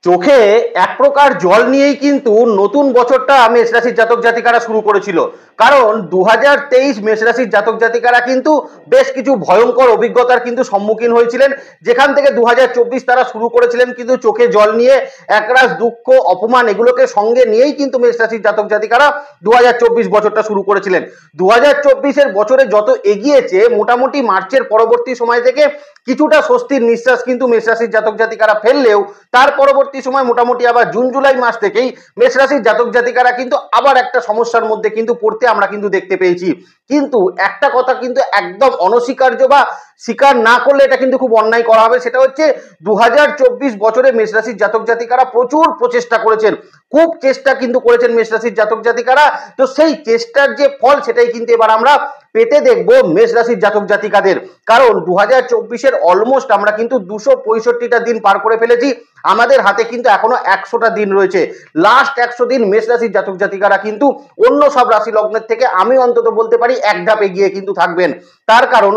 চোখে এক প্রকার জল নিয়েই কিন্তু নতুন বছরটা মেষ রাশির জাতক জাতিকারা শুরু করেছিল। কারণ 2023 মেষ রাশির জাতক জাতিকারা কিন্তু বেশ কিছু ভয়ঙ্কর অভিজ্ঞতার কিন্তু সম্মুখীন হয়েছিলেন, যেখান থেকে 2024 তারা শুরু করেছিলেন কিন্তু চোখে জল নিয়ে, একরাশ দুঃখ অপমান এগুলোকে সঙ্গে নিয়েই কিন্তু মেষ রাশির জাতক জাতিকারা 2024 বছরটা শুরু করেছিলেন। 2024 বছরে যত এগিয়েছে, মোটামুটি মার্চের পরবর্তী সময় থেকে কিছুটা স্বস্তির নিঃশ্বাস কিন্তু মেষ রাশির জাতক জাতিকারা ফেললেও তার পরবর্তী সময় মোটামুটি আবার জুন জুলাই মাস থেকেই মেষ রাশির জাতক জাতিকারা কিন্তু আবার একটা সমস্যার মধ্যে কিন্তু পড়তে আমরা কিন্তু দেখতে পেয়েছি। কিন্তু একটা কথা কিন্তু একদম অনস্বীকার্য বা স্বীকার না করলে এটা কিন্তু খুব অন্যায় করা হবে, সেটা হচ্ছে 2024 বছরে মেষ রাশির জাতক জাতিকারা প্রচুর প্রচেষ্টা করেছেন, খুব চেষ্টা কিন্তু করেছেন মেষ রাশির জাতক জাতিকারা। তো সেই চেষ্টার যে ফল সেটাই কিন্তু এবার আমরা পেতে দেখবো মেষ রাশির জাতক জাতিকাদের। কারণ 2024 অলমোস্ট আমরা কিন্তু 265টা দিন পার করে ফেলেছি, আমাদের হাতে কিন্তু এখনো 100টা দিন রয়েছে। লাস্ট 100 দিন মেষ রাশির জাতক জাতিকারা কিন্তু অন্য সব রাশি লগ্নের থেকে আমি অন্তত বলতে পারি এক ধাপ এগিয়ে কিন্তু থাকবেন। তার কারণ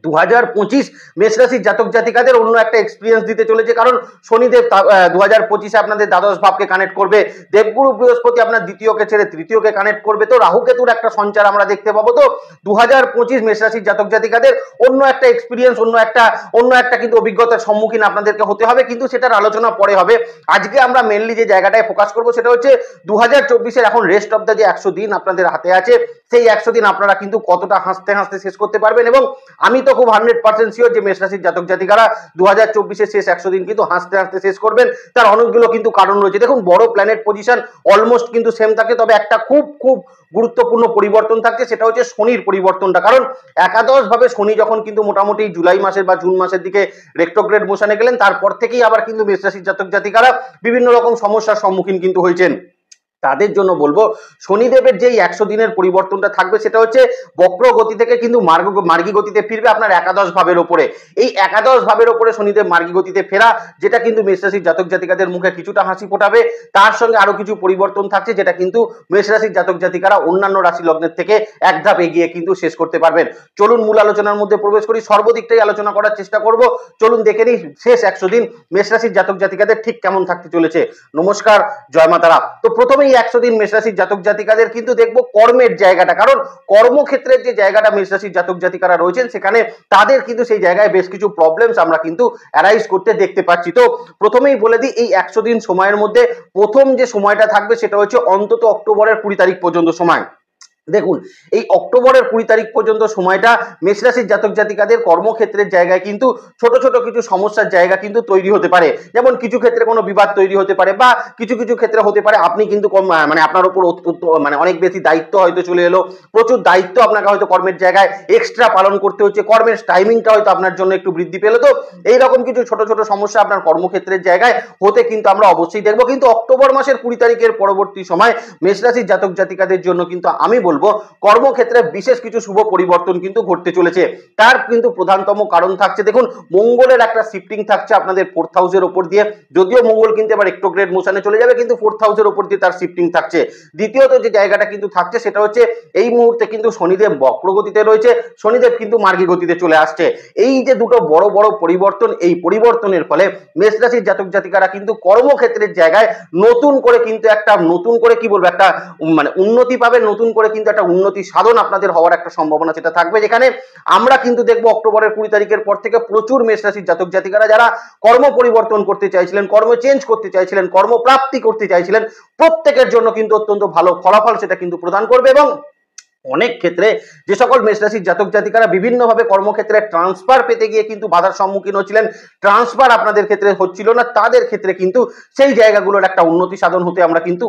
2025 মেষ রাশির জাতক জাতিকাদের অন্য একটা এক্সপিরিয়েন্স দিতে চলেছে। কারণ শনিদেব 2025 আপনাদের দ্বাদশ ভাবকে কানেক্ট করবে, দেবগুরু বৃহস্পতি আপনার দ্বিতীয়কে ছেড়ে তৃতীয়কে কানেক্ট করবে, তো রাহু কেতুর একটা সঞ্চার আমরা দেখতে পাবো। তো 2025 মেষ রাশির জাতক জাতিকাদের অন্য একটা এক্সপিরিয়েন্স, অন্য একটা কিন্তু অভিজ্ঞতার সম্মুখীন আপনাদেরকে হতে হবে, কিন্তু সেটার আলোচনা পরে হবে। আজকে আমরা মেনলি যে জায়গাটায় ফোকাস করবো সেটা হচ্ছে 2024 এখন রেস্ট অফ দ্য যে 100 দিন আপনাদের হাতে আছে, সেই 100 দিন আপনারা কিন্তু কতটা হাসতে হাসতে শেষ করতে পারবেন। এবং আমি তো খুব 100% শিওর যে মেষ রাশির জাতক জাতিকারা 2024 শেষ 100 দিন কিন্তু হাসতে হাসতে শেষ করবেন। তার অনেকগুলো কিন্তু কারণ রয়েছে। দেখুন, বড় প্ল্যানেট পজিশন অলমোস্ট কিন্তু সেম থাকে, তবে একটা খুব খুব গুরুত্বপূর্ণ পরিবর্তন থাকছে, সেটা হচ্ছে শনির পরিবর্তনটা। কারণ একাদশ ভাবে শনি যখন কিন্তু মোটামুটি জুলাই মাসের বা জুন মাসের দিকে রেট্রোগ্রেড মোশনে গেলেন, তারপর থেকেই আবার কিন্তু মেষ রাশির জাতক জাতিকারা বিভিন্ন রকম সমস্যার সম্মুখীন কিন্তু হয়েছেন। তাদের জন্য বলবো, শনিদেবের যেই 100 দিনের পরিবর্তনটা থাকবে সেটা হচ্ছে বক্র গতি থেকে কিন্তু মার্গী গতিতে ফিরবে আপনার একাদশ ভাবের ওপরে। এই একাদশ ভাবের ওপরে শনিদেব মার্গী গতিতে ফেরা, যেটা কিন্তু মেষ রাশির জাতক জাতিকাদের মুখে কিছুটা হাসি ফোটাবে। তার সঙ্গে আরো কিছু পরিবর্তন থাকছে, যেটা কিন্তু মেষ রাশির জাতক জাতিকারা অন্যান্য রাশি লগ্নের থেকে এক ধাপ এগিয়ে কিন্তু শেষ করতে পারবেন। চলুন মূল আলোচনার মধ্যে প্রবেশ করি, সর্বদিকটাই আলোচনা করার চেষ্টা করব। চলুন দেখে নিই শেষ 100 দিন মেষ রাশির জাতক জাতিকাদের ঠিক কেমন থাকতে চলেছে। নমস্কার, জয় মা তারা। তো প্রথমেই 100 দিন মেষ রাশির জাতক জাতিকাদের কিন্তু দেখবো কর্মের জায়গাটা। কারণ কর্মক্ষেত্রের যে জায়গাটা মেষ রাশির জাতক জাতিকারা রয়েছেন, সেখানে তাদের কিন্তু সেই জায়গায় বেশ কিছু প্রবলেমস আমরা কিন্তু অ্যারাইজ করতে দেখতে পাচ্ছি। তো প্রথমেই বলে দিই, এই 100 দিন সময়ের মধ্যে প্রথম যে সময়টা থাকবে সেটা হচ্ছে অন্তত অক্টোবরের 20 তারিখ পর্যন্ত সময়। দেখুন, এই অক্টোবরের 20 তারিখ পর্যন্ত সময়টা মেষ রাশির জাতক জাতিকাদের কর্মক্ষেত্রের জায়গায় কিন্তু ছোট ছোট কিছু সমস্যার জায়গা কিন্তু তৈরি হতে পারে। যেমন কিছু ক্ষেত্রে কোনো বিবাদ তৈরি হতে পারে, বা কিছু কিছু ক্ষেত্রে হতে পারে আপনি কিন্তু মানে আপনার উপর মানে অনেক বেশি দায়িত্ব হয়তো চলে এলো, প্রচুর দায়িত্ব আপনাকে হয়তো কর্মের জায়গায় এক্সট্রা পালন করতে হচ্ছে, কর্মের টাইমিংটা হয়তো আপনার জন্য একটু বৃদ্ধি পেলো। তো এইরকম কিছু ছোট ছোট সমস্যা আপনার কর্মক্ষেত্রের জায়গায় হতে কিন্তু আমরা অবশ্যই দেখবো। কিন্তু অক্টোবর মাসের 20 তারিখের পরবর্তী সময় মেষ রাশির জাতক জাতিকাদের জন্য কিন্তু আমি বলবো কর্মক্ষেত্রে বিশেষ কিছু শুভ পরিবর্তন কিন্তু ঘটতে চলেছে। তার কিন্তু প্রধানতম কারণ থাকছে, দেখুন, মঙ্গলের একটা শিফটিং থাকছে আপনাদের 4th হাউসের উপর দিয়ে। যদিও মঙ্গল কিন্তু এবার রেট্রোগ্রেড মোশনে চলে যাবে, কিন্তু 4th হাউসের উপর দিয়ে তার শিফটিং থাকছে। দ্বিতীয়ত যে জায়গাটা কিন্তু থাকছে সেটা হচ্ছে এই মুহূর্তে কিন্তু শনিদেব বক্রগতিতে রয়েছে, শনিদেব কিন্তু মার্গী গতিতে চলে আসছে। এই যে দুটো বড় বড় পরিবর্তন, এই পরিবর্তনের ফলে মেষ রাশির জাতক জাতিকারা কিন্তু কর্মক্ষেত্রের জায়গায় নতুন করে কিন্তু একটা নতুন করে কি বলবো একটা মানে উন্নতি পাবে, নতুন করে কিন্তু একটা উন্নতি সাধন আপনাদের হওয়ার একটা সম্ভাবনা সেটা থাকবে। যেখানে আমরা কিন্তু দেখবো অক্টোবরের 20 তারিখের পর থেকে প্রচুর মেষ রাশির জাতক জাতিকারা যারা কর্ম পরিবর্তন করতে চাইছিলেন, কর্ম চেঞ্জ করতে চাইছিলেন, কর্মপ্রাপ্তি করতে চাইছিলেন, প্রত্যেকের জন্য কিন্তু অত্যন্ত ভালো ফলাফল সেটা কিন্তু প্রদান করবে। এবং অনেক ক্ষেত্রে যে সকল মেষ রাশির জাতক জাতিকারা বিভিন্নভাবে কর্মক্ষেত্রে ট্রান্সফার পেতে গিয়ে কিন্তু বাধার সম্মুখীন হচ্ছিলেন, ট্রান্সফার আপনাদের ক্ষেত্রে হচ্ছিল না, তাদের ক্ষেত্রে কিন্তু সেই জায়গাগুলোর একটা উন্নতি সাধন হতে আমরা কিন্তু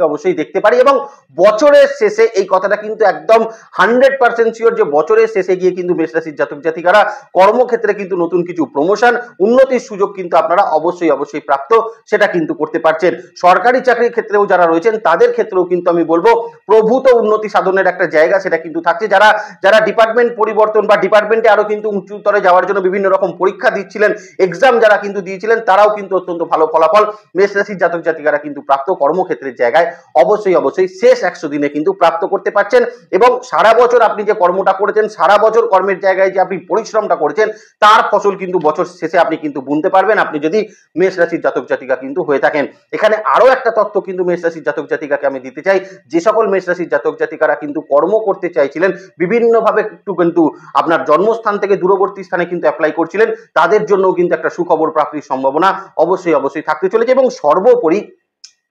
অবশ্যই দেখতে পারি। এবং বছরের শেষে এই কথাটা কিন্তু একদম 100% শিওর যে বছরের শেষে গিয়ে কিন্তু মেষ রাশির জাতক জাতিকারা কর্মক্ষেত্রে কিন্তু নতুন কিছু প্রমোশন, উন্নতির সুযোগ কিন্তু আপনারা অবশ্যই প্রাপ্ত সেটা কিন্তু করতে পারছেন। সরকারি চাকরির ক্ষেত্রেও যারা রয়েছেন তাদের ক্ষেত্রেও কিন্তু আমি বলবো প্রভূত উন্নতি সাধনের একটা জায়গা সেটা কিন্তু থাকছে। যারা যারা ডিপার্টমেন্ট পরিবর্তন বা ডিপার্টমেন্টে আরো কিন্তু উঁচুতরে যাওয়ার জন্য বিভিন্ন রকম পরীক্ষা দিচ্ছিলেন, এক্সাম যারা কিন্তু দিয়েছিলেন, তারাও কিন্তু অত্যন্ত ভালো ফলাফল মেষ রাশির জাতক জাতিকারা কিন্তু প্রাপ্ত কর্মক্ষেত্রের জায়গায় অবশ্যই শেষ 100 দিনে কিন্তু প্রাপ্ত করতে পারছেন। এবং সারা বছর আপনি যে কর্মটা করেছেন, সারা বছর কর্মের জায়গায় যে আপনি পরিশ্রমটা করেছেন, তার ফসল কিন্তু বছর শেষে আপনি কিন্তু গুনতে পারবেন, আপনি যদি মেষ রাশির জাতক জাতিকা কিন্তু হয়ে থাকেন। এখানে আরো একটা তথ্য কিন্তু মেষ রাশির জাতক জাতিকাকে আমি দিতে চাই। যে সকল মেষ রাশির জাতক জাতিকারা কিন্তু কর্ম করতে চাইছিলেন, বিভিন্নভাবে কিন্তু আপনার জন্মস্থান থেকে দূরবর্তী স্থানে কিন্তু অ্যাপ্লাই করছিলেন, তাদের জন্য কিন্তু একটা সুখবর প্রাপ্তির সম্ভাবনা অবশ্যই থাকতে চলেছে। এবং সর্বোপরি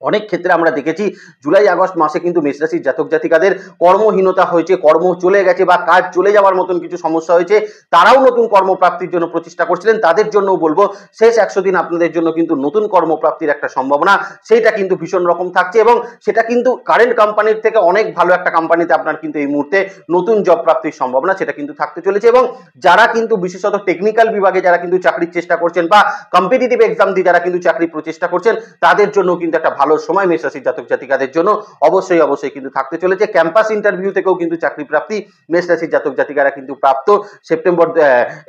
অনেক ক্ষেত্রে আমরা দেখেছি জুলাই আগস্ট মাসে কিন্তু মেষ রাশির জাতক জাতিকাদের কর্মহীনতা হয়েছে, কর্ম চলে গেছে বা কাজ চলে যাওয়ার মতন কিছু সমস্যা হয়েছে, তারাও নতুন কর্মপ্রাপ্তির জন্য প্রচেষ্টা করছিলেন। তাদের জন্য বলবো শেষ 100 দিন আপনাদের জন্য কিন্তু নতুন কর্মপ্রাপ্তির একটা সম্ভাবনা সেইটা কিন্তু ভীষণ রকম থাকছে। এবং সেটা কিন্তু কারেন্ট কোম্পানির থেকে অনেক ভালো একটা কোম্পানিতে আপনার কিন্তু এই মুহূর্তে নতুন জব প্রাপ্তির সম্ভাবনা সেটা কিন্তু থাকতে চলেছে। এবং যারা কিন্তু বিশেষত টেকনিক্যাল বিভাগে যারা কিন্তু চাকরির চেষ্টা করছেন বা কম্পিটিটিভ এক্সাম দিয়ে যারা কিন্তু চাকরির প্রচেষ্টা করছেন, তাদের জন্য কিন্তু একটা ভালো সময় মেষ রাশির জাতক জাতিকাদের জন্য অবশ্যই কিন্তু থাকতে চলেছে। ক্যাম্পাস ইন্টারভিউ থেকেও কিন্তু চাকরি প্রাপ্তি মেষ রাশির জাতক জাতিকারা কিন্তু প্রাপ্ত সেপ্টেম্বর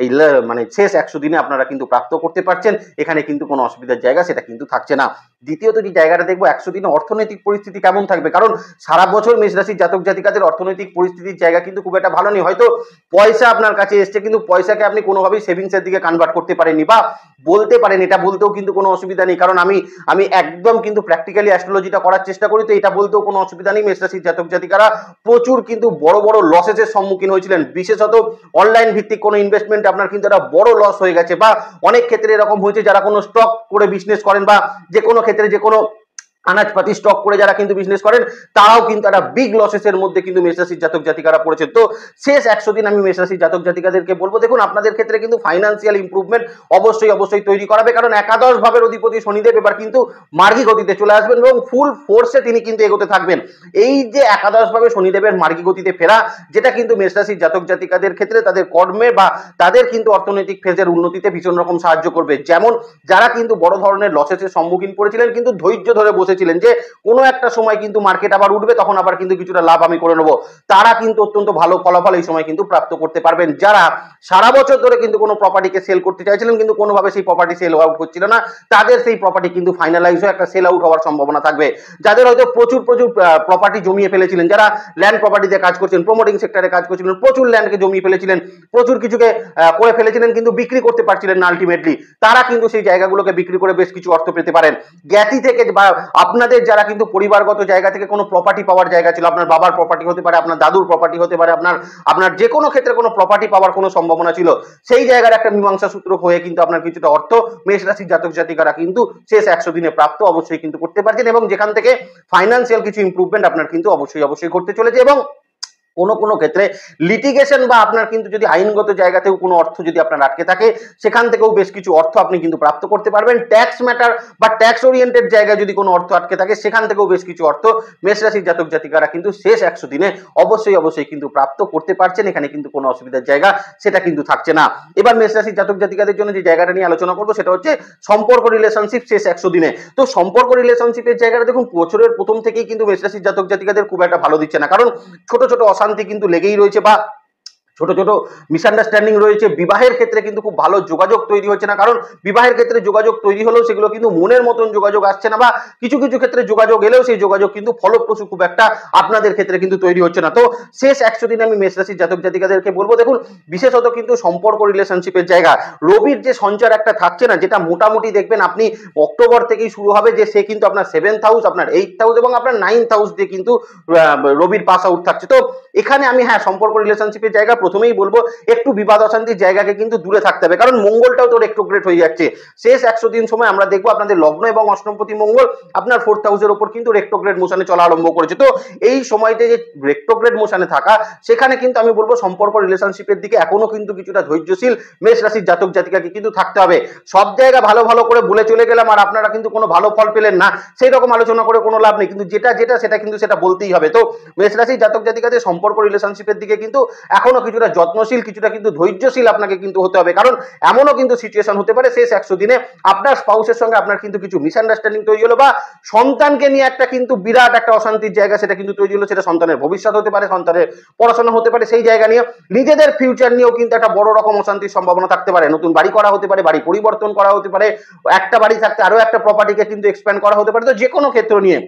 এই মানে শেষ 100 দিনে আপনারা কিন্তু প্রাপ্ত করতে পারছেন। এখানে কিন্তু কোনো অসুবিধার জায়গা সেটা কিন্তু থাকছে না। দ্বিতীয়ত যে জায়গাটা দেখবো 100 দিনে অর্থনৈতিক পরিস্থিতি কেমন থাকবে, কারণ সারা বছর মেষ রাশির জাতক জাতিকাদের অর্থনৈতিক পরিস্থিতির জায়গা কিন্তু খুব একটা ভালো নেই। হয়তো পয়সা আপনার কাছে এসছে, কিন্তু পয়সাকে আপনি কোনোভাবেই সেভিংসের দিকে কনভার্ট করতে পারেননি বা বলতে পারেন, এটা বলতেও কিন্তু কোনো অসুবিধা নেই, কারণ আমি একদম কিন্তু প্র্যাকটিক্যালি অ্যাস্ট্রোলজিটা করার চেষ্টা করি, তো এটা বলতেও কোনো অসুবিধা নেই। মেষ রাশির জাতক জাতিকারা প্রচুর কিন্তু বড় লসেসের সম্মুখীন হয়েছিলেন, বিশেষত অনলাইন ভিত্তিক কোনো ইনভেস্টমেন্ট আপনার কিন্তু একটা বড় লস হয়ে গেছে, বা অনেক ক্ষেত্রে এরকম হয়েছে যারা কোনো স্টক করে বিজনেস করেন বা যে কোনো ক্ষেত্রে যে কোনো আনাজপাতি স্টক করে যারা কিন্তু বিজনেস করেন, তারাও কিন্তু একটা বিগ লসেসের মধ্যে কিন্তু মেষ রাশির জাতক জাতিকারা পড়েছে। তো শেষ 100 দিন আমি মেষ রাশির জাতক জাতিকাদেরকে বলবো, দেখুন আপনাদের ক্ষেত্রে কিন্তু ফাইন্যান্সিয়াল ইমপ্রুভমেন্ট অবশ্যই তৈরি করাবে, কারণ একাদশ ভাবের অধিপতি শনিদেব এবার কিন্তু মার্গী গতিতে চলে আসবেন এবং ফুল ফোর্সে তিনি কিন্তু এগোতে থাকবেন। এই যে একাদশ ভাবে শনিদেবের মার্গী গতিতে ফেরা, যেটা কিন্তু মেষ রাশির জাতক জাতিকাদের ক্ষেত্রে তাদের কর্মে বা তাদের কিন্তু অর্থনৈতিক ফেজের উন্নতিতে ভীষণ রকম সাহায্য করবে। যেমন যারা কিন্তু বড় ধরনের লসেসের সম্মুখীন করেছিলেন, কিন্তু ধৈর্য ধরে বসে ছিলেন যে কোনো একটা সময় কিন্তু মার্কেট আবার উঠবে, তখন আবার কিন্তু কিছুটা লাভ আমি করে নেবো, তারা কিন্তু অত্যন্ত ভালো ফলাফল এই সময় কিন্তু প্রাপ্ত করতে পারবেন। যারা সারা বছর ধরে কিন্তু কোনো প্রপার্টিকে সেল করতে চাইছিলেন, কিন্তু কোনোভাবে সেই প্রপার্টি সেল আউট হচ্ছিল না, তাদের সেই প্রপার্টি কিন্তু ফাইনালাইজ হয়ে একটা সেল আউট হওয়ার সম্ভাবনা থাকবে। যাদের হয়তো প্রচুর প্রপার্টি জমিয়ে ফেলেছিলেন, যারা ল্যান্ড প্রপার্টিতে কাজ করছেন, প্রমোটিং সেক্টরে কাজ করছিলেন, প্রচুর ল্যান্ডকে জমিয়ে ফেলেছিলেন, প্রচুর কিছুকে করে ফেলেছিলেন, কিন্তু বিক্রি করতে পারছিলেন না আলটিমেটলি, তারা কিন্তু সেই জায়গাগুলোকে বিক্রি করে বেশ কিছু অর্থ পেতে পারেন। জ্ঞাতি থেকে বা আপনাদের যারা কিন্তু পরিবারগত জায়গা থেকে কোনো প্রপার্টি পাওয়ার জায়গা ছিল, আপনার বাবার প্রপার্টি হতে পারে, আপনার দাদুর প্রপার্টি হতে পারে, আপনার যে কোনো ক্ষেত্রে কোনো প্রপার্টি পাওয়ার কোনো সম্ভাবনা ছিল, সেই জায়গার একটা মীমাংসা সূত্র হয়ে কিন্তু আপনার কিছুটা অর্থ মেষ রাশির জাতক জাতিকারা কিন্তু শেষ 100 দিনে প্রাপ্ত অবশ্যই কিন্তু করতে পারছেন। এবং যেখান থেকে ফাইন্যান্সিয়াল কিছু ইমপ্রুভমেন্ট আপনার কিন্তু অবশ্যই ঘটতে চলেছে। এবং কোনো ক্ষেত্রে লিটিগেশন বা আপনার কিন্তু যদি আইনগত জায়গাতেও কোনো অর্থ যদি আপনার আটকে থাকে, সেখান থেকেও বেশ কিছু অর্থ আপনি কিন্তু প্রাপ্ত করতে পারবেন। ট্যাক্স ম্যাটার বা ট্যাক্স ওরিয়েন্টেড জায়গায় যদি কোনো অর্থ আটকে থাকে, সেখান থেকেও বেশ কিছু অর্থ মেষ রাশির জাতক জাতিকারা কিন্তু শেষ 100 দিনে অবশ্যই কিন্তু প্রাপ্ত করতে পারছেন। এখানে কিন্তু কোনো অসুবিধার জায়গা সেটা কিন্তু থাকছে না। এবার মেষ রাশির জাতক জাতিকাদের জন্য যে জায়গাটা নিয়ে আলোচনা করবো, সেটা হচ্ছে সম্পর্ক রিলেশনশিপ শেষ 100 দিনে। তো সম্পর্ক রিলেশনশিপের জায়গাটা দেখুন, বছরের প্রথম থেকেই কিন্তু মেষ রাশির জাতক জাতিকাদের খুব একটা ভালো দিচ্ছে না, কারণ ছোট অশান্তি কিন্তু লেগেই রয়েছে বা ছোট মিসআন্ডারস্ট্যান্ডিং রয়েছে। বিবাহের ক্ষেত্রে কিন্তু খুব ভালো যোগাযোগ তৈরি হচ্ছে না, কারণ বিবাহের ক্ষেত্রে যোগাযোগ তৈরি হলেও সেগুলো কিন্তু মনের মতন যোগাযোগ আসছে না, বা কিছু ক্ষেত্রে যোগাযোগ এলেও সেই যোগাযোগ কিন্তু ফলপ্রসূ খুব একটা আপনাদের ক্ষেত্রে কিন্তু তৈরি হচ্ছে না। তো শেষ 100 দিনে আমি মেষ রাশির জাতক জাতিকাদেরকে বলবো, দেখুন বিশেষত কিন্তু সম্পর্ক রিলেশনশিপের জায়গা রবির যে সঞ্চার একটা থাকছে না, যেটা মোটামুটি দেখবেন আপনি অক্টোবর থেকেই শুরু হবে, যে সে কিন্তু আপনার 7th হাউস, আপনার 8th হাউস এবং আপনার 9th হাউস দিয়ে কিন্তু রবির পাস আউট থাকছে। তো এখানে আমি সম্পর্ক রিলেশনশিপের জায়গা প্রথমেই বলবো, একটু বিবাদ অশান্তির জায়গাকে কিন্তু দূরে থাকতে হবে, কারণ মঙ্গলটাও তো রেট্রোগ্রেড হয়ে যাচ্ছে। শেষ 100 দিন সময় আমরা দেখবো আপনাদের লগ্ন এবং অষ্টমপতি মঙ্গল আপনার 4th হাউসের উপর কিন্তু রেট্রোগ্রেড মোশনে চলা আরম্ভ করেছে। তো এই সময়তে যে রেট্রোগ্রেড মোশনে থাকা, সেখানে কিন্তু আমি বলবো সম্পর্ক রিলেশনশিপের দিকে এখনো কিন্তু কিছুটা ধৈর্যশীল মেষ রাশির জাতক জাতিকাকে কিন্তু থাকতে হবে। সব জায়গা ভালো করে বলে চলে গেলাম আর আপনারা কিন্তু কোনো ভালো ফল পেলেন না, সেই রকম আলোচনা করে কোনো লাভ নেই, কিন্তু যেটা সেটা কিন্তু সেটা বলতেই হবে। তো মেষ রাশির জাতক জাতিকাদের সম্পর্ক রিলেশনশিপের দিকে কিন্তু এখনো কিছু কিছুটা যত্নশীল, কিছুটা কিন্তু ধৈর্যশীল আপনাকে কিন্তু হতে হবে। কারণ এমনও কিন্তু সিচুয়েশন হতে পারে শেষ 100 দিনে আপনার স্পাউসের সঙ্গে আপনার কিন্তু কিছু মিসআন্ডারস্ট্যান্ডিং তৈরি হলো, বা সন্তানকে নিয়ে একটা কিন্তু বিরাট একটা অশান্তির জায়গা সেটা কিন্তু তৈরি হলো। সেটা সন্তানের ভবিষ্যৎ হতে পারে, সন্তানের পড়াশোনা হতে পারে, সেই জায়গা নিয়ে নিজেদের ফিউচার নিয়েও কিন্তু একটা বড় রকম অশান্তির সম্ভাবনা থাকতে পারে। নতুন বাড়ি করা হতে পারে, বাড়ি পরিবর্তন করা হতে পারে, একটা বাড়ি থাকতে আরো একটা প্রপার্টিকে কিন্তু এক্সপ্যান্ড করা হতে পারে। তো যে কোনো ক্ষেত্র নিয়ে,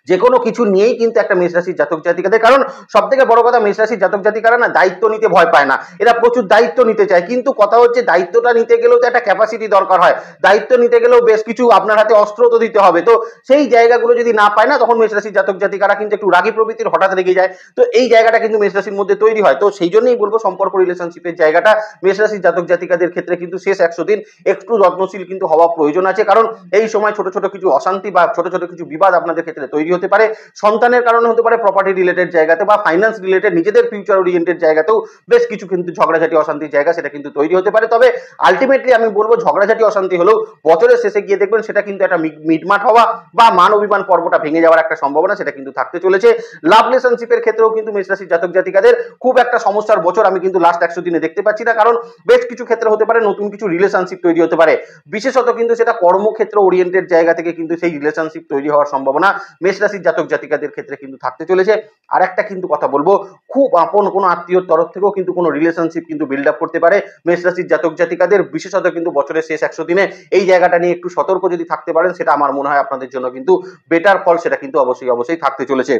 যে কোনো কিছু নিয়েই কিন্তু একটা মেষ রাশির জাতক জাতিকাদের, কারণ সব থেকে বড় কথা মেষ রাশির জাতক জাতিকারা না দায়িত্ব নিতে ভয় পায় না, এরা প্রচুর দায়িত্ব নিতে চায়। কিন্তু কথা হচ্ছে দায়িত্বটা নিতে গেলেও তো একটা ক্যাপাসিটি দরকার হয়, দায়িত্ব নিতে গেলেও বেশ কিছু আপনার হাতে অস্ত্র তো দিতে হবে। তো সেই জায়গাগুলো যদি না পায় না, তখন মেষ রাশির জাতক জাতিকারা কিন্তু একটু রাগী প্রবৃত্তির, হঠাৎ রেগে যায়। তো এই জায়গাটা কিন্তু মেষ রাশির মধ্যে তৈরি হয়। তো সেই জন্যই বলবো সম্পর্ক রিলেশনশিপের জায়গাটা মেষ রাশির জাতক জাতিকাদের ক্ষেত্রে কিন্তু শেষ 100 দিন একটু যত্নশীল কিন্তু হওয়া প্রয়োজন আছে। কারণ এই সময় ছোট ছোট কিছু অশান্তি বা ছোট ছোট কিছু বিবাদ আপনাদের ক্ষেত্রে তৈরি হতে পারে। সন্তানের কারণে হতে পারে, প্রপার্টি রিলেটেড জায়গাতে বা ফাইন্যান্স রিলেটেড নিজেদের ফিউচার ওরিয়েন্টেড জায়গাতেও বেশ কিছু কিন্তু ঝগড়াঝাটি অশান্তির জায়গা সেটা কিন্তু তৈরি হতে পারে। তবে আলটিমেটলি আমি বলবো ঝগড়াঝাটি অশান্তি হলেও বছরের শেষে গিয়ে দেখবেন সেটা কিন্তু একটা মিটমাট হওয়া বা মান অভিমান পর্বটা ভেঙে যাওয়ার একটা সম্ভাবনা সেটা কিন্তু থাকতে চলেছে। লাভ রিলেশনশিপের ক্ষেত্রেও কিন্তু মেষ রাশির জাতক জাতিকাদের খুব একটা সমস্যার বছর আমি কিন্তু লাস্ট 100 দিনে দেখতে পাচ্ছি না। কারণ বেশ কিছু ক্ষেত্রে হতে পারে নতুন কিছু রিলেশনশিপ তৈরি হতে পারে, বিশেষত কিন্তু সেটা কর্মক্ষেত্র ওরিয়েন্টেড জায়গা থেকে কিন্তু সেই রিলেশনশিপ তৈরি হওয়ার সম্ভাবনা মেষ রাশির জাতক জাতিকাদের ক্ষেত্রে কিন্তু থাকতে চলেছে। আর একটা কিন্তু কথা বলবো, খুব আপন কোনো আত্মীয়র তরফ থেকেও কিন্তু কোনো রিলেশনশিপ কিন্তু বিল্ড আপ করতে পারে মেষ রাশির জাতক জাতিকাদের, বিশেষত কিন্তু বছরের শেষ 100 দিনে এই জায়গাটা নিয়ে একটু সতর্ক যদি থাকতে পারেন, সেটা আমার মনে হয় আপনাদের জন্য কিন্তু বেটার ফল সেটা কিন্তু অবশ্যই থাকতে চলেছে।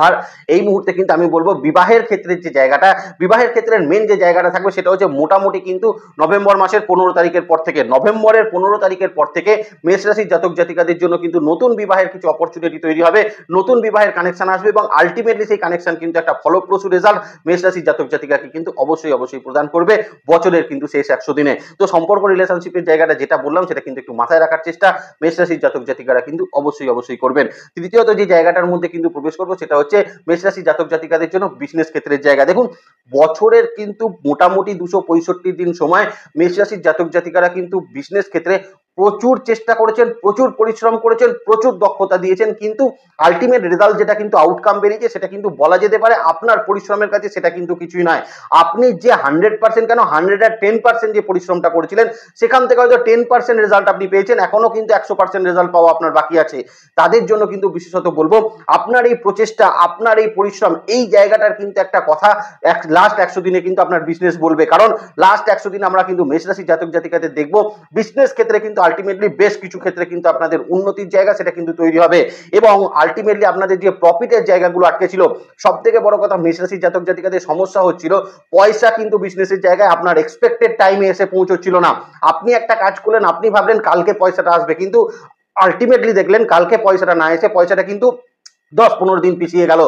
আর এই মুহূর্তে কিন্তু আমি বলবো বিবাহের ক্ষেত্রে যে জায়গাটা, বিবাহের ক্ষেত্রে মেন যে জায়গাটা থাকবে সেটা হচ্ছে মোটামুটি কিন্তু নভেম্বর মাসের 15 তারিখের পর থেকে, নভেম্বরের 15 তারিখের পর থেকে মেষ রাশির জাতক জাতিকাদের জন্য কিন্তু নতুন বিবাহের কিছু অপরচুনিটি তৈরি হবে, নতুন বিবাহের কানেকশন আসবে এবং আলটিমেটলি সেই কানেকশন কিন্তু একটা ফলপ্রসূ রেজাল্ট মেষ রাশির জাতক জাতিকাকে কিন্তু অবশ্যই প্রদান করবে বছরের কিন্তু শেষ 100 দিনে। তো সম্পর্ক রিলেশনশিপের জায়গাটা যেটা বললাম সেটা কিন্তু একটু মাথায় রাখার চেষ্টা মেষ রাশির জাতক জাতিকারা কিন্তু অবশ্যই করবেন। তৃতীয়ত যে জায়গাটার মধ্যে কিন্তু প্রবেশ করবো সেটা হচ্ছে মেষ রাশি জাতক জাতিকাদের জন্য বিজনেস ক্ষেত্রের জায়গা। দেখুন বছরের কিন্তু মোটামুটি 265 দিন সময় মেষ রাশির জাতক জাতিকারা কিন্তু বিজনেস ক্ষেত্রে প্রচুর চেষ্টা করেছেন, প্রচুর পরিশ্রম করেছেন, প্রচুর দক্ষতা দিয়েছেন, কিন্তু আলটিমেট রেজাল্ট যেটা কিন্তু আউটকাম বেরিয়েছে সেটা কিন্তু বলা যেতে পারে আপনার পরিশ্রমের কাছে সেটা কিন্তু কিছুই নয়। আপনি যে 100% কেন 110% যে পরিশ্রমটা করেছিলেন সেখান থেকে হয়তো 10% রেজাল্ট আপনি পেয়েছেন, এখনো কিন্তু 100% রেজাল্ট পাওয়া আপনার বাকি আছে। তাদের জন্য কিন্তু বিশেষত বলবো আপনার এই প্রচেষ্টা, আপনার এই পরিশ্রম, এই জায়গাটার কিন্তু একটা কথা লাস্ট 100 দিনে কিন্তু আপনার বিজনেস বলবে। কারণ লাস্ট 100 দিন আমরা কিন্তু মেষ রাশি জাতক জাতিকাদের দেখবো বিজনেস ক্ষেত্রে কিন্তু আলটিমেটলি বেশ কিছু ক্ষেত্রে কিন্তু আপনাদের উন্নতির জায়গা সেটা কিন্তু তৈরি হবে এবং আলটিমেটলি আপনাদের যে প্রফিটের জায়গাগুলো আটকে ছিল, সব থেকে বড় কথা মেষ রাশি জাতক জাতিকাদের সমস্যা হচ্ছিল পয়সা কিন্তু বিজনেসের জায়গায় আপনার এক্সপেক্টেড টাইমে এসে পৌঁছচ্ছিল না। আপনি একটা কাজ করলেন, আপনি ভাবলেন কালকে পয়সাটা আসবে, কিন্তু আলটিমেটলি দেখলেন কালকে পয়সাটা না এসে পয়সাটা কিন্তু 10-15 দিন পিছিয়ে গেল,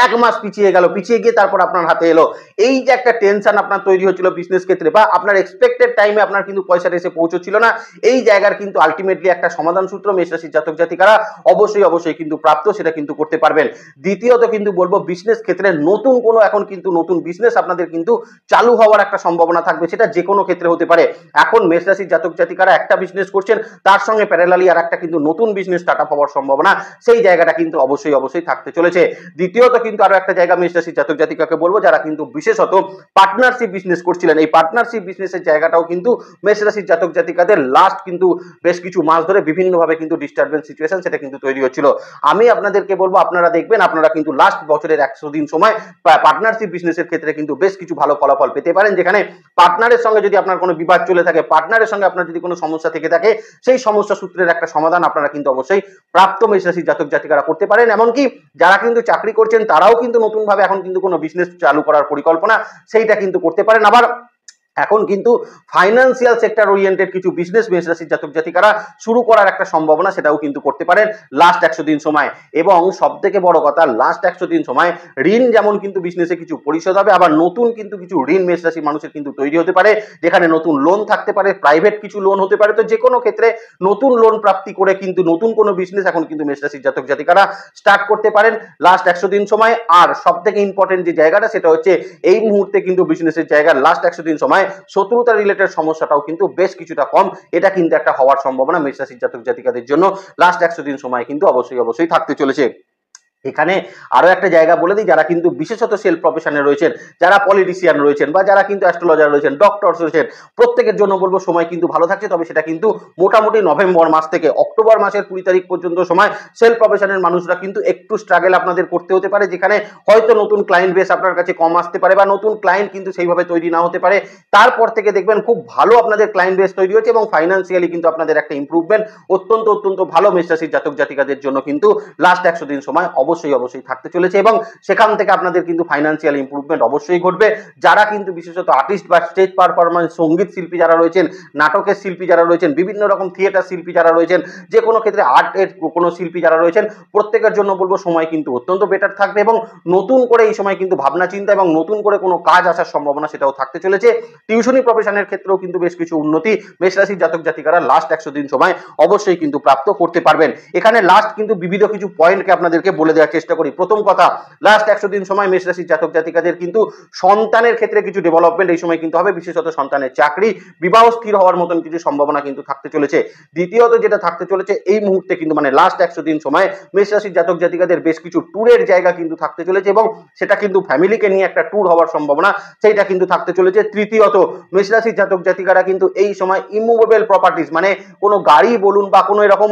1 মাস পিছিয়ে গেল, পিছিয়ে গিয়ে তারপর আপনার হাতে এলো। এই যে একটা টেনশন আপনার তৈরি হচ্ছিল বিজনেস ক্ষেত্রে বা আপনার এক্সপেক্টেড টাইমে আপনার কিন্তু পয়সাটা এসে পৌঁছচ্ছিল না, এই জায়গার কিন্তু আলটিমেটলি একটা সমাধান সূত্র মেষ রাশির জাতক জাতিকারা অবশ্যই কিন্তু প্রাপ্ত সেটা কিন্তু করতে পারবেন। দ্বিতীয়ত কিন্তু বলবো বিজনেস ক্ষেত্রে নতুন কোনো এখন কিন্তু নতুন বিজনেস আপনাদের কিন্তু চালু হওয়ার একটা সম্ভাবনা থাকবে, সেটা যে কোনো ক্ষেত্রে হতে পারে। এখন মেষ রাশির জাতক জাতিকারা একটা বিজনেস করছেন, তার সঙ্গে প্যারালালি আর একটা কিন্তু নতুন বিজনেস স্টার্ট আপ হওয়ার সম্ভাবনা সেই জায়গাটা কিন্তু অবশ্যই থাকতে চলেছে। দ্বিতীয়ত কিন্তু আরো একটা জায়গা মেষ রাশির জাতক জাতিকাকে বলবো যারা কিন্তু বিশেষত পার্টনারশিপ বিজনেস করছিলেন, এই পার্টনারশিপ বিজনেসের জায়গাটাও কিন্তু মেষ রাশির জাতক জাতিকাদের লাস্ট কিন্তু বেশ কিছু মাস ধরে বিভিন্নভাবে কিন্তু ডিস্টারবেন্স সিচুয়েশন সেটা কিন্তু তৈরি হচ্ছিল। আমি আপনাদেরকে বলবো আপনারা দেখবেন আপনারা কিন্তু লাস্ট বছরের 100 দিন সময় পার্টনারশিপ বিজনেসের ক্ষেত্রে কিন্তু বেশ কিছু ভালো ফলাফল পেতে পারেন, যেখানে পার্টনারের সঙ্গে যদি আপনার কোনো বিবাদ চলে থাকে, পার্টনারের সঙ্গে আপনার যদি কোনো সমস্যা থেকে থাকে, সেই সমস্যা সূত্রের একটা সমাধান আপনারা কিন্তু অবশ্যই প্রাপ্ত মেষ রাশির জাতক জাতিকারা করতে পারেন। এমনকি যারা কিন্তু চাকরি করছেন তারাও কিন্তু নতুন ভাবে এখন কিন্তু কোনো বিজনেস চালু করার পরিকল্পনা সেইটা কিন্তু করতে পারেন। আবার এখন কিন্তু ফাইন্যান্সিয়াল সেক্টর ওরিয়েন্টেড কিছু বিজনেস মেষ রাশির জাতক জাতিকারা শুরু করার একটা সম্ভাবনা সেটাও কিন্তু করতে পারেন লাস্ট 100 দিন সময়। এবং সব থেকে বড় কথা লাস্ট 100 দিন সময় ঋণ যেমন কিন্তু বিজনেসে কিছু পরিশোধ হবে, আবার নতুন কিন্তু কিছু ঋণ মেষ রাশির মানুষের কিন্তু তৈরি হতে পারে, যেখানে নতুন লোন থাকতে পারে, প্রাইভেট কিছু লোন হতে পারে। তো যে কোনো ক্ষেত্রে নতুন লোন প্রাপ্তি করে কিন্তু নতুন কোনো বিজনেস এখন কিন্তু মেষ রাশির জাতক জাতিকারা স্টার্ট করতে পারেন লাস্ট 100 দিন সময়। আর সব থেকে ইম্পর্টেন্ট যে জায়গাটা সেটা হচ্ছে এই মুহূর্তে কিন্তু বিজনেসের জায়গা লাস্ট 100 দিন সময় শত্রুতা রিলেটেড সমস্যাটাও কিন্তু বেশ কিছুটা কম, এটা কিন্তু একটা হওয়ার সম্ভাবনা মেষ রাশির জাতক জাতিকাদের জন্য লাস্ট 100 দিন সময় কিন্তু অবশ্যই থাকতে চলেছে। এখানে আরো একটা জায়গা বলে দিই, যারা কিন্তু বিশেষত সেলফ প্রফেশনে রয়েছেন, যারা পলিটিশিয়ান রয়েছেন বা যারা কিন্তু অ্যাস্ট্রোলজার রয়েছেন, ডক্টরস রয়েছেন, প্রত্যেকের জন্য বলবো সময় কিন্তু ভালো থাকছে। তবে সেটা কিন্তু মোটামুটি নভেম্বর মাস থেকে অক্টোবর মাসের 20 তারিখ পর্যন্ত সময় সেলফ প্রফেশনের মানুষরা কিন্তু একটু স্ট্রাগল আপনাদের করতে হতে পারে, যেখানে হয়তো নতুন ক্লায়েন্ট বেস আপনার কাছে কম আসতে পারে বা নতুন ক্লায়েন্ট কিন্তু সেইভাবে তৈরি না হতে পারে। তারপর থেকে দেখবেন খুব ভালো আপনাদের ক্লায়েন্ট বেস তৈরি হচ্ছে এবং ফাইন্যান্সিয়ালি কিন্তু আপনাদের একটা ইম্প্রুভমেন্ট অত্যন্ত অত্যন্ত ভালো মেষ রাশির জাতক জাতিকাদের জন্য কিন্তু লাস্ট 100 দিন সময় অবশ্যই থাকতে চলেছে এবং সেখান থেকে আপনাদের কিন্তু ফাইন্যান্সিয়াল ইম্প্রুভমেন্ট অবশ্যই ঘটবে। যারা কিন্তু বিশেষত আর্টিস্ট বা স্টেজ পারফরম্যান্স, সঙ্গীত শিল্পী যারা রয়েছেন, নাটকের শিল্পী যারা রয়েছেন, বিভিন্ন রকম থিয়েটার শিল্পী যারা রয়েছেন, যে কোনো ক্ষেত্রে আর্টের কোনো শিল্পী যারা রয়েছেন, প্রত্যেকের জন্য বলবো সময় কিন্তু অত্যন্ত বেটার থাকবে এবং নতুন করে এই সময় কিন্তু ভাবনা চিন্তা এবং নতুন করে কোনো কাজ আসার সম্ভাবনা সেটাও থাকতে চলেছে। টিউশনি প্রফেশনের ক্ষেত্রেও কিন্তু বেশ কিছু উন্নতি মেষ রাশির জাতক জাতিকারা লাস্ট 100 দিন সময় অবশ্যই কিন্তু প্রাপ্ত করতে পারবেন। এখানে লাস্ট কিন্তু বিবিধ কিছু পয়েন্টকে আপনাদেরকে বলে দেওয়ার চেষ্টা করি। প্রথম কথা, লাস্ট 100 দিন সময় মেষ রাশির জাতক জাতিকাদের কিন্তু সন্তানের ক্ষেত্রে কিছু ডেভেলপমেন্ট এই সময় কিন্তু হবে, বিশেষত সন্তানের চাকরি, বিবাহ স্থির হওয়ার মতন কিছু সম্ভাবনা কিন্তু থাকতে চলেছে। দ্বিতীয়ত যেটা থাকতে চলেছে এই মুহূর্তে কিন্তু মানে লাস্ট 100 দিন সময় মেষ রাশির জাতক জাতিকাদের বেশ কিছু ট্যুরের জায়গা কিন্তু থাকতে চলেছে এবং সেটা কিন্তু ফ্যামিলিকে নিয়ে একটা ট্যুর হওয়ার সম্ভাবনা সেইটা কিন্তু থাকতে চলেছে। তৃতীয়ত মেষ রাশির জাতক জাতিকারা কিন্তু এই সময় ইমুভেবল প্রপার্টিজ মানে কোনো গাড়ি বলুন বা কোনো এরকম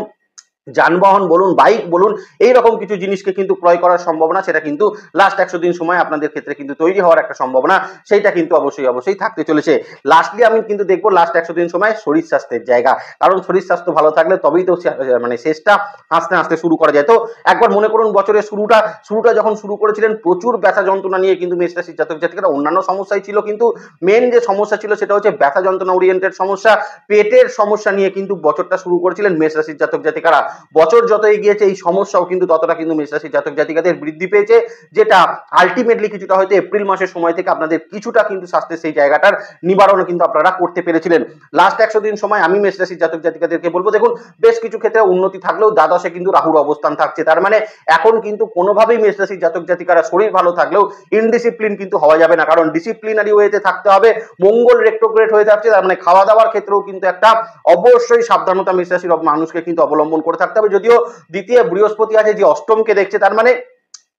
যানবাহন বলুন, বাইক বলুন, এইরকম কিছু জিনিসকে কিন্তু ক্রয় করার সম্ভাবনা সেটা কিন্তু লাস্ট 100 দিন সময় আপনাদের ক্ষেত্রে কিন্তু তৈরি হওয়ার একটা সম্ভাবনা সেইটা কিন্তু অবশ্যই থাকতে চলেছে। লাস্টলি আমি কিন্তু দেখবো লাস্ট 100 দিন সময় শরীর স্বাস্থ্যের জায়গা, কারণ শরীর স্বাস্থ্য ভালো থাকলে তবেই তো মানে শেষটা হাসতে হাসতে শুরু করা যায়। তো একবার মনে করুন বছরের শুরুটা যখন শুরু করেছিলেন প্রচুর ব্যথা যন্ত্রণা নিয়ে কিন্তু মেষ রাশির জাতক জাতিকারা, অন্যান্য সমস্যাই ছিল কিন্তু মেন যে সমস্যা ছিল সেটা হচ্ছে ব্যথা যন্ত্রণা ওরিয়েন্টেড সমস্যা, পেটের সমস্যা নিয়ে কিন্তু বছরটা শুরু করেছিলেন মেষ রাশির জাতক জাতিকারা। বছর যত এগিয়েছে এই সমস্যাও কিন্তু ততটা কিন্তু মেষ রাশির জাতক জাতিকাদের বৃদ্ধি পেয়েছে, যেটা আলটিমেটলি কিছুটা হয়তো এপ্রিল মাসের সময় থেকে আপনাদের কিছুটা কিন্তু স্বাস্থ্যের সেই জায়গাটার নিবারণ কিন্তু আপনারা করতে পেরেছিলেন। লাস্ট 100 দিন সময় আমি মেষ রাশির জাতক জাতিকাদেরকে বলবো, দেখুন বেশ কিছু ক্ষেত্রে উন্নতি থাকলেও দ্বাদশে কিন্তু রাহুর অবস্থান থাকছে, তার মানে এখন কিন্তু কোনোভাবেই মেষ রাশির জাতক জাতিকারা শরীর ভালো থাকলেও ইনডিসিপ্লিন কিন্তু হওয়া যাবে না, কারণ ডিসিপ্লিনারি ওয়েতে থাকতে হবে। মঙ্গল রেট্রোগ্রেড হয়ে যাচ্ছে, তার মানে খাওয়া দাওয়ার ক্ষেত্রেও কিন্তু একটা অবশ্যই সাবধানতা মেষ রাশির মানুষকে কিন্তু অবলম্বন করে থাকতে হবে। যদিও দ্বিতীয় বৃহস্পতি আছে যে অষ্টমকে দেখছে, তার মানে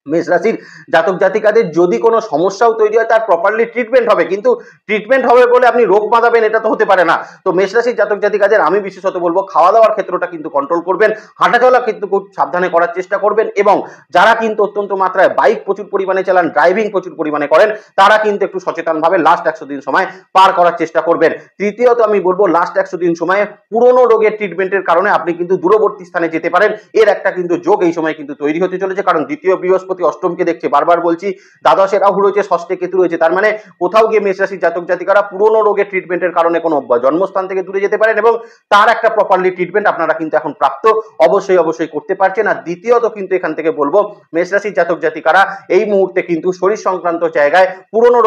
মেষ রাশির জাতক জাতিকাদের যদি কোনো সমস্যাও তৈরি হয় তার প্রপারলি ট্রিটমেন্ট হবে, কিন্তু ট্রিটমেন্ট হবে বলে আপনি রোগ বাঁধাবেন এটা তো হতে পারে না। তো মেষ রাশির জাতক জাতিকাদের আমি বিশেষত বলবো খাওয়া দাওয়ার ক্ষেত্রটা কিন্তু কন্ট্রোল করবেন, হাঁটা চলা কিন্তু খুব সাবধানে করার চেষ্টা করবেন এবং যারা কিন্তু অত্যন্ত মাত্রায় বাইক প্রচুর পরিমাণে চালান, ড্রাইভিং প্রচুর পরিমাণে করেন, তারা কিন্তু একটু সচেতনভাবে লাস্ট 100 দিন সময় পার করার চেষ্টা করবেন। তৃতীয়ত আমি বলবো লাস্ট 100 দিন সময়ে পুরনো রোগের ট্রিটমেন্টের কারণে আপনি কিন্তু দূরবর্তী স্থানে যেতে পারেন, এর একটা কিন্তু যোগ এই সময় কিন্তু তৈরি হতে চলেছে, কারণ দ্বিতীয় বৃহস্পতি অষ্টমকে দেখছে, বারবার বলছি দ্বাদশে রাহু রয়েছে, ষষ্ঠে কেতু রয়েছে, তার মানে কোথাও গিয়ে মেষ রাশির জাতক জাতিকারা পুরনো রোগের ট্রিটমেন্টের কারণে কোনো জন্মস্থান থেকে দূরে যেতে পারেন এবং তার একটা প্রপারলি ট্রিটমেন্ট আপনারা কিন্তু এখন প্রাপ্ত অবশ্যই করতে পারছেন। আর দ্বিতীয়ত কিন্তু এখান থেকে বলবো মেষ রাশির জাতক জাতিকারা এই মুহূর্তে কিন্তু শরীর সংক্রান্ত জায়গায় পুরনো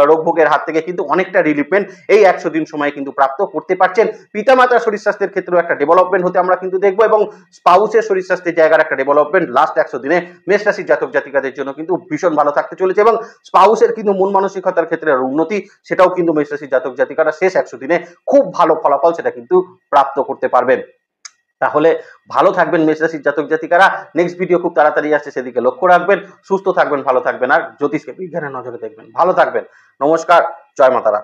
রোগ ভোগের হাত থেকে কিন্তু অনেকটা রিলিফমেন্ট এই 100 দিন সময় কিন্তু প্রাপ্ত করতে পারছেন। পিতামাতার শরীর স্বাস্থ্যের ক্ষেত্রেও একটা ডেভেলপমেন্ট হতে আমরা কিন্তু দেখবো এবং স্পাউসের শরীর স্বাস্থ্যের জায়গার একটা ডেভেলপমেন্ট লাস্ট 100 দিনে মেষ রাশির জাতক জাতিকাদের জন্য কিন্তু ভীষণ ভালো থাকতে চলেছে এবং স্পাউসের কিন্তু মন মানসিকতার ক্ষেত্রে উন্নতি সেটাও কিন্তু মেষ রাশির জাতক জাতিকারা শেষ 100 দিনে খুব ভালো ফলাফল সেটা কিন্তু প্রাপ্ত করতে পারবেন। তাহলে ভালো থাকবেন মেষ রাশির জাতক জাতিকারা। নেক্সট ভিডিও খুব তাড়াতাড়ি আসছে, সেদিকে লক্ষ্য রাখবেন। সুস্থ থাকবেন, ভালো থাকবেন আর জ্যোতিষকে বিজ্ঞানের নজরে দেখবেন। ভালো থাকবেন, নমস্কার, জয় মাতারা।